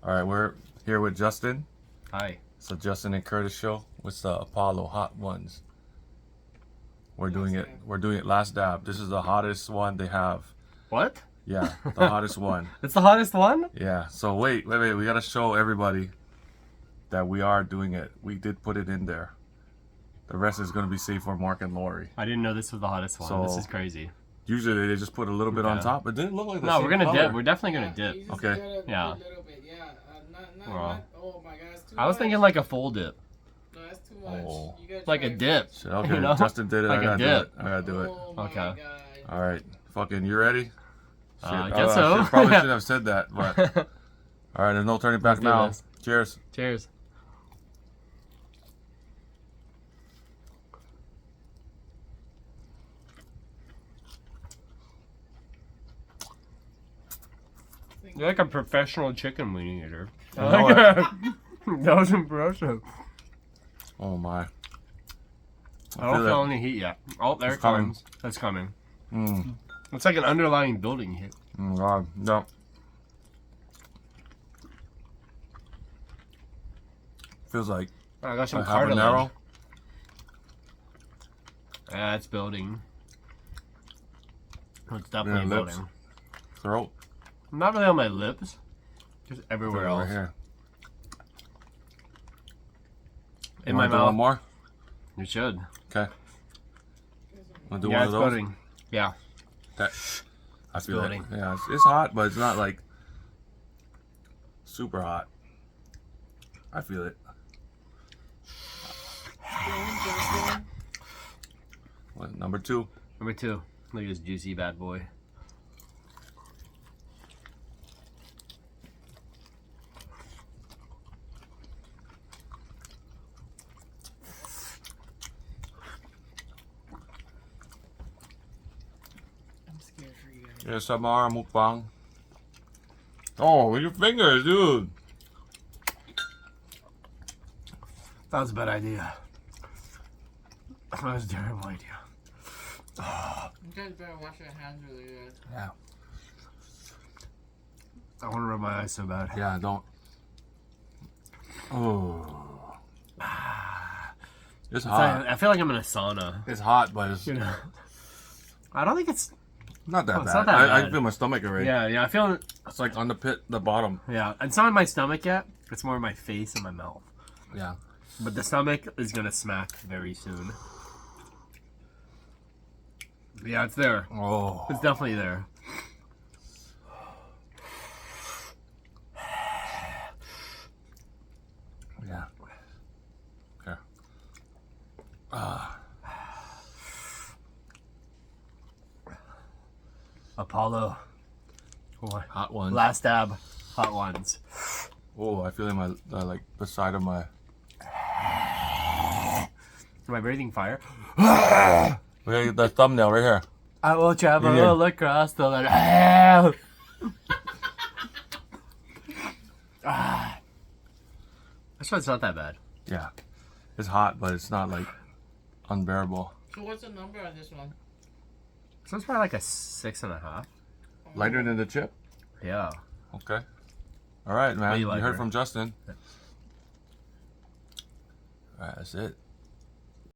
All right, we're here with Justin. Hi. It's the Justin and Curtis show with the Apollo Hot Ones. We're doing it last dab. This is the hottest one they have. What? Yeah, the hottest one. It's the hottest one? Yeah. So wait. We gotta show everybody that we are doing it. We did put it in there. The rest is gonna be saved for Mark and Lori. I didn't know this was the hottest one. So, this is crazy. Usually they just put a little bit on top, but it didn't look like the No, same we're gonna color. dip. We're definitely gonna dip. You just Okay. gotta Yeah. put a little bit. Yeah. Well, Oh my God, it's too I was much. thinking like a full dip. No, that's too much. Oh. You gotta Like try a it dip. first. Shit, okay, You know? Justin did it. Like I a gotta do it. dip. I gotta do it. Oh my Okay. God. All right. Fucking, you ready? Shit. I guess I so. probably shouldn't have said that, but all right. There's no turning back Let's do now. this. Cheers. Cheers. You're like a professional chicken wing eater. I know That was impressive. Oh my. I don't feel feel it. any heat yet. Oh, there It's it coming. comes. That's coming. Mm. It's like an underlying building heat. Oh God. No. Feels like I got a some cartilage. habanero. Yeah, it's building. It's definitely Yeah, lips. building. Throat. Not really on my lips, just everywhere Right else. here. In You my wanna do mouth. one more? You should. Okay. Wanna do Yeah, one it's of those? building. Yeah. Okay. I feel it. building. Yeah, it's hot, but it's not like super hot. I feel it. What, number 2? Number 2. Look at this juicy bad boy. I'm scared for you guys. Yes, Samara mukbang. Oh, with your fingers, dude. That was a bad idea. That was a terrible idea. You guys better wash your hands really good. Yeah. I want to rub my eyes so bad. Yeah, don't. Oh. It's hot. I feel like I'm in a sauna. It's hot, but it's You know. I don't think it's. not that Oh, it's bad. not that I bad. feel my stomach already. Yeah, I feel. It's like on the bottom. Yeah, it's not in my stomach yet. It's more in my face and my mouth. Yeah. But the stomach is gonna smack very soon. Yeah, it's there. Oh. It's definitely there. Yeah. Okay. Apollo. Hot ones. Last dab. Hot ones. Oh, I feel in my like the side of my. Am I breathing fire? Look at the thumbnail right here. I will travel Yeah. all across the land. Actually, it's not that bad. Yeah. It's hot, but it's not like unbearable. So what's the number on this one? So it's probably like a 6.5. Lighter than the chip. Yeah. Okay. All right, man. Way You lighter. heard from Justin. All right, that's it.